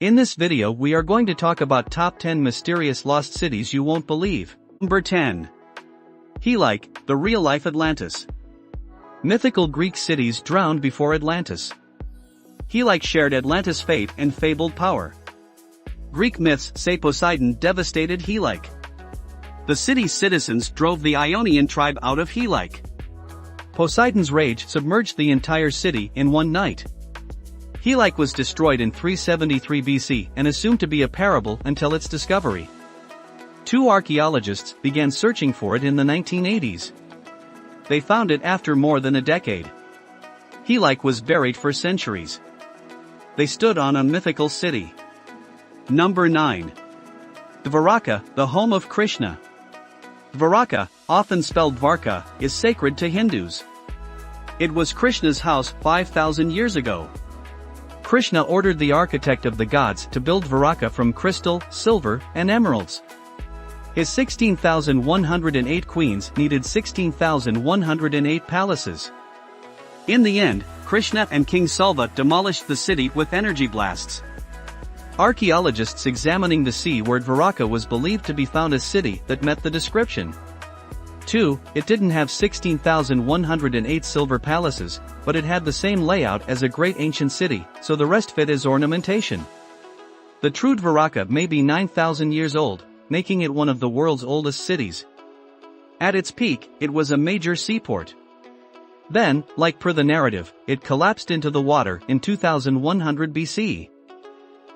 In this video we are going to talk about top 10 mysterious lost cities you won't believe. Number 10. Helike, the real-life Atlantis. Mythical Greek cities drowned before Atlantis. Helike shared Atlantis' fate and fabled power. Greek myths say Poseidon devastated Helike. The city's citizens drove the Ionian tribe out of Helike. Poseidon's rage submerged the entire city in one night. Helike was destroyed in 373 BC and assumed to be a parable until its discovery. Two archaeologists began searching for it in the 1980s. They found it after more than a decade. Helike was buried for centuries. They stood on a mythical city. Number 9. Varaka, the home of Krishna. Varaka, often spelled Varka, is sacred to Hindus. It was Krishna's house 5,000 years ago. Krishna ordered the architect of the gods to build Varaka from crystal, silver, and emeralds. His 16,108 queens needed 16,108 palaces. In the end, Krishna and King Salva demolished the city with energy blasts. Archaeologists examining the seaward Varaka was believed to be found a city that met the description. 2. It didn't have 16,108 silver palaces, but it had the same layout as a great ancient city, so the rest fit as ornamentation. The true Varaka may be 9,000 years old, making it one of the world's oldest cities. At its peak, it was a major seaport. Then, like per the narrative, it collapsed into the water in 2100 BC.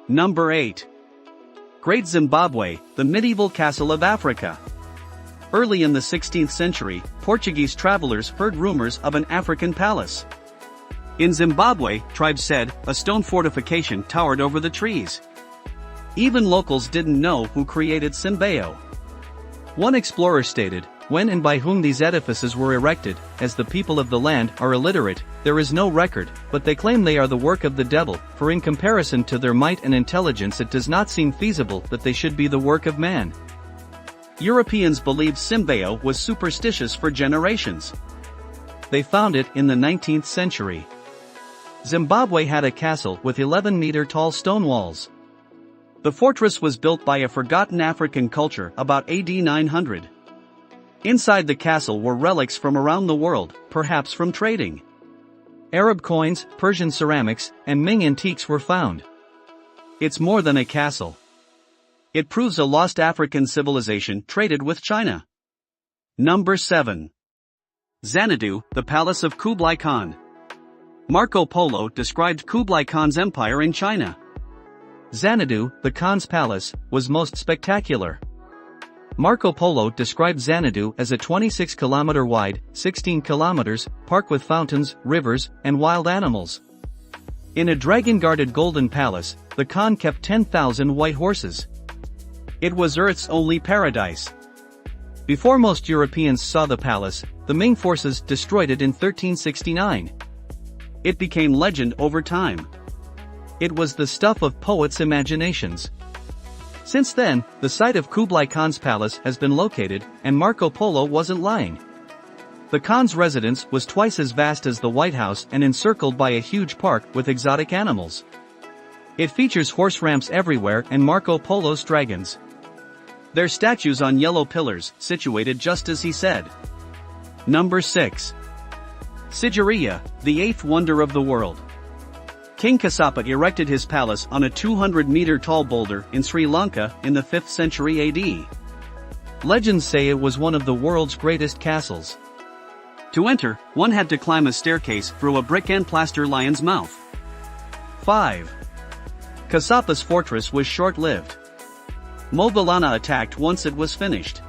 Number 8. Great Zimbabwe, the medieval castle of Africa. Early in the 16th century, Portuguese travelers heard rumors of an African palace. In Zimbabwe, tribes said, a stone fortification towered over the trees. Even locals didn't know who created Zimbabwe. One explorer stated, when and by whom these edifices were erected, as the people of the land are illiterate, there is no record, but they claim they are the work of the devil, for in comparison to their might and intelligence it does not seem feasible that they should be the work of man. Europeans believed Zimbabwe was superstitious for generations. They found it in the 19th century. Zimbabwe had a castle with 11-meter-tall stone walls. The fortress was built by a forgotten African culture about AD 900. Inside the castle were relics from around the world, perhaps from trading. Arab coins, Persian ceramics, and Ming antiques were found. It's more than a castle. It proves a lost African civilization traded with China. Number 7. Zanadu, the palace of Kublai Khan. Marco Polo described Kublai Khan's empire in China. Zanadu, the Khan's palace, was most spectacular. Marco Polo described Zanadu as a 26-kilometer wide, 16 kilometers, park with fountains, rivers, and wild animals. In a dragon-guarded golden palace, the Khan kept 10,000 white horses. It was Earth's only paradise. Before most Europeans saw the palace, the Ming forces destroyed it in 1369. It became legend over time. It was the stuff of poets' imaginations. Since then, the site of Kublai Khan's palace has been located, and Marco Polo wasn't lying. The Khan's residence was twice as vast as the White House and encircled by a huge park with exotic animals. It features horse ramps everywhere and Marco Polo's dragons. Their statues on yellow pillars, situated just as he said. Number 6. Ceria, the eighth wonder of the world. King Kassapa erected his palace on a 200-meter-tall boulder in Sri Lanka in the 5th century AD. Legends say it was one of the world's greatest castles. To enter, one had to climb a staircase through a brick and plaster lion's mouth. 5. Kassapa's fortress was short-lived. Moggallana attacked once it was finished.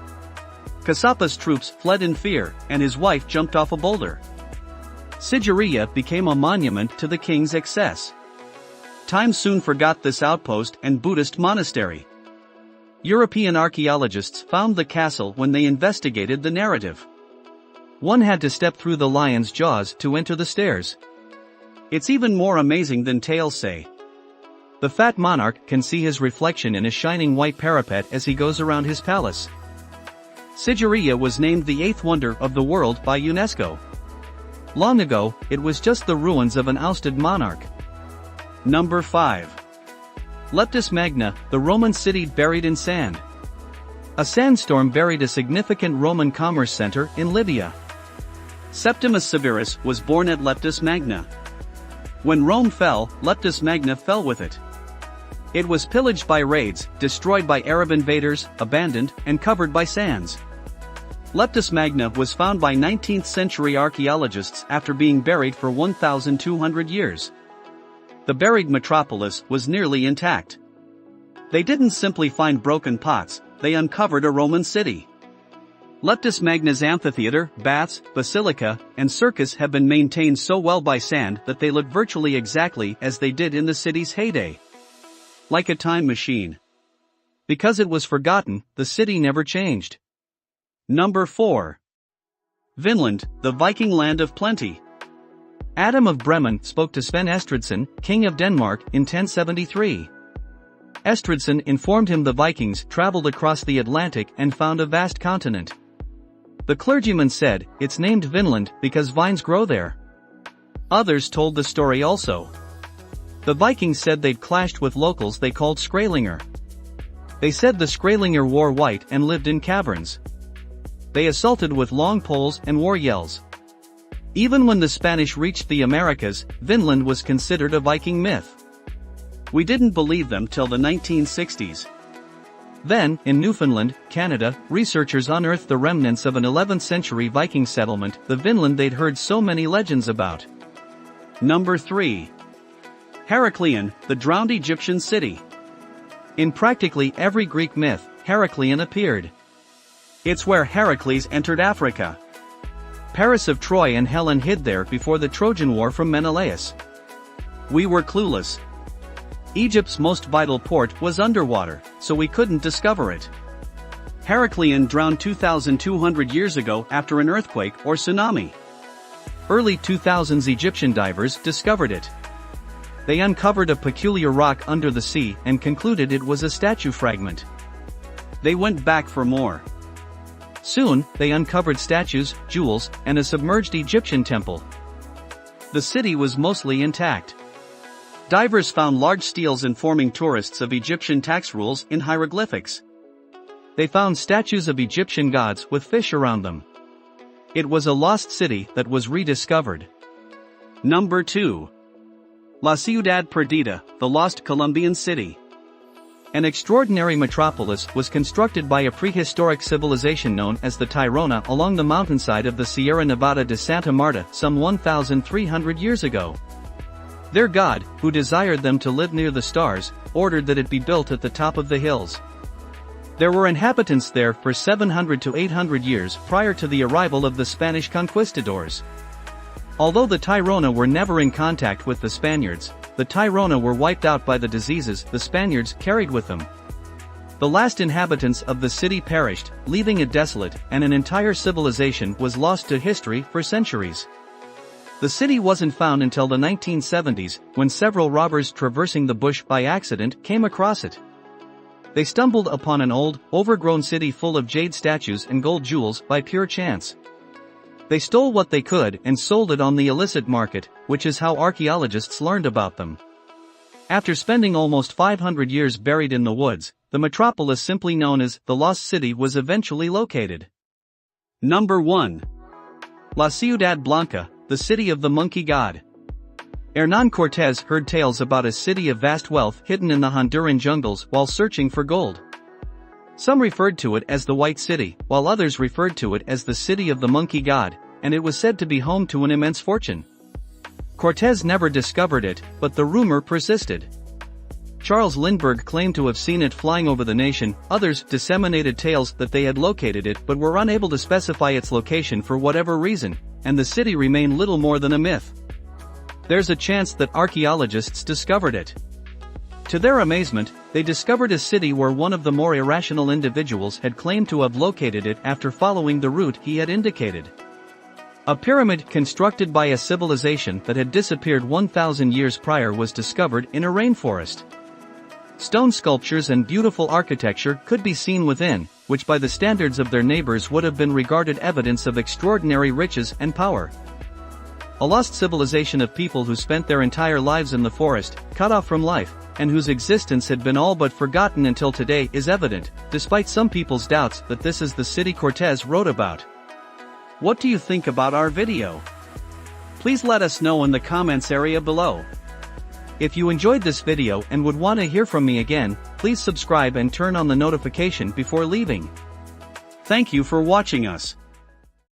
Kassapa's troops fled in fear, and his wife jumped off a boulder. Ceria became a monument to the king's excess. Time soon forgot this outpost and Buddhist monastery. European archaeologists found the castle when they investigated the narrative. One had to step through the lion's jaws to enter the stairs. It's even more amazing than tales say. The fat monarch can see his reflection in a shining white parapet as he goes around his palace. Ceria was named the eighth wonder of the world by UNESCO. Long ago, it was just the ruins of an ousted monarch. Number 5. Lepus Magna, the Roman city buried in sand. A sandstorm buried a significant Roman commerce center in Libya. Septimus Severus was born at Lepus Magna. When Rome fell, Lepus Magna fell with it. It was pillaged by raids, destroyed by Arab invaders, abandoned, and covered by sands. Lepus Magna was found by 19th-century archaeologists after being buried for 1,200 years. The buried metropolis was nearly intact. They didn't simply find broken pots, they uncovered a Roman city. Lepus Magna's amphitheater, baths, basilica, and circus have been maintained so well by sand that they look virtually exactly as they did in the city's heyday. Like a time machine. Because it was forgotten, the city never changed. Number 4. Vinland, the Viking land of plenty. Adam of Bremen spoke to Sven Estridsson, king of Denmark, in 1073. Estridsson informed him the Vikings traveled across the Atlantic and found a vast continent. The clergyman said, "It's named Vinland because vines grow there." Others told the story also. The Vikings said they'd clashed with locals they called Skrælingr. They said the Skrælingr wore white and lived in caverns. They assaulted with long poles and war yells. Even when the Spanish reached the Americas, Vinland was considered a Viking myth. We didn't believe them till the 1960s. Then, in Newfoundland, Canada, researchers unearthed the remnants of an 11th century Viking settlement, the Vinland they'd heard so many legends about. Number 3. Heracleon, the drowned Egyptian city. In practically every Greek myth, Heracleon appeared. It's where Heracles entered Africa. Paris of Troy and Helen hid there before the Trojan War from Menelaus. We were clueless. Egypt's most vital port was underwater, so we couldn't discover it. Heracleon drowned 2,200 years ago after an earthquake or tsunami. Early 2000s Egyptian divers discovered it. They uncovered a peculiar rock under the sea and concluded it was a statue fragment. They went back for more. Soon, they uncovered statues, jewels, and a submerged Egyptian temple. The city was mostly intact. Divers found large steels informing tourists of Egyptian tax rules in hieroglyphics. They found statues of Egyptian gods with fish around them. It was a lost city that was rediscovered. Number 2. La Ciudad Perdida, the lost Colombian city. An extraordinary metropolis was constructed by a prehistoric civilization known as the Tairona along the mountainside of the Sierra Nevada de Santa Marta some 1,300 years ago. Their god, who desired them to live near the stars, ordered that it be built at the top of the hills. There were inhabitants there for 700 to 800 years prior to the arrival of the Spanish conquistadors. Although the Tairona were never in contact with the Spaniards, the Tairona were wiped out by the diseases the Spaniards carried with them. The last inhabitants of the city perished, leaving it desolate, and an entire civilization was lost to history for centuries. The city wasn't found until the 1970s, when several robbers traversing the bush by accident came across it. They stumbled upon an old, overgrown city full of jade statues and gold jewels by pure chance. They stole what they could and sold it on the illicit market, which is how archaeologists learned about them. After spending almost 500 years buried in the woods, the metropolis simply known as the Lost City was eventually located. Number 1. La Ciudad Blanca, the city of the monkey god. Hernán Cortés heard tales about a city of vast wealth hidden in the Honduran jungles while searching for gold. Some referred to it as the White City, while others referred to it as the city of the monkey god, and it was said to be home to an immense fortune. Cortés never discovered it, but the rumor persisted. Charles Lindbergh claimed to have seen it flying over the nation, others disseminated tales that they had located it but were unable to specify its location for whatever reason, and the city remained little more than a myth. There's a chance that archaeologists discovered it. To their amazement, they discovered a city where one of the more irrational individuals had claimed to have located it after following the route he had indicated. A pyramid constructed by a civilization that had disappeared 1,000 years prior was discovered in a rainforest. Stone sculptures and beautiful architecture could be seen within, which by the standards of their neighbors would have been regarded evidence of extraordinary riches and power. A lost civilization of people who spent their entire lives in the forest, cut off from life, and whose existence had been all but forgotten until today, is evident, despite some people's doubts, that this is the city Cortez wrote about. What do you think about our video? Please let us know in the comments area below. If you enjoyed this video and would want to hear from me again, please subscribe and turn on the notification before leaving. Thank you for watching us.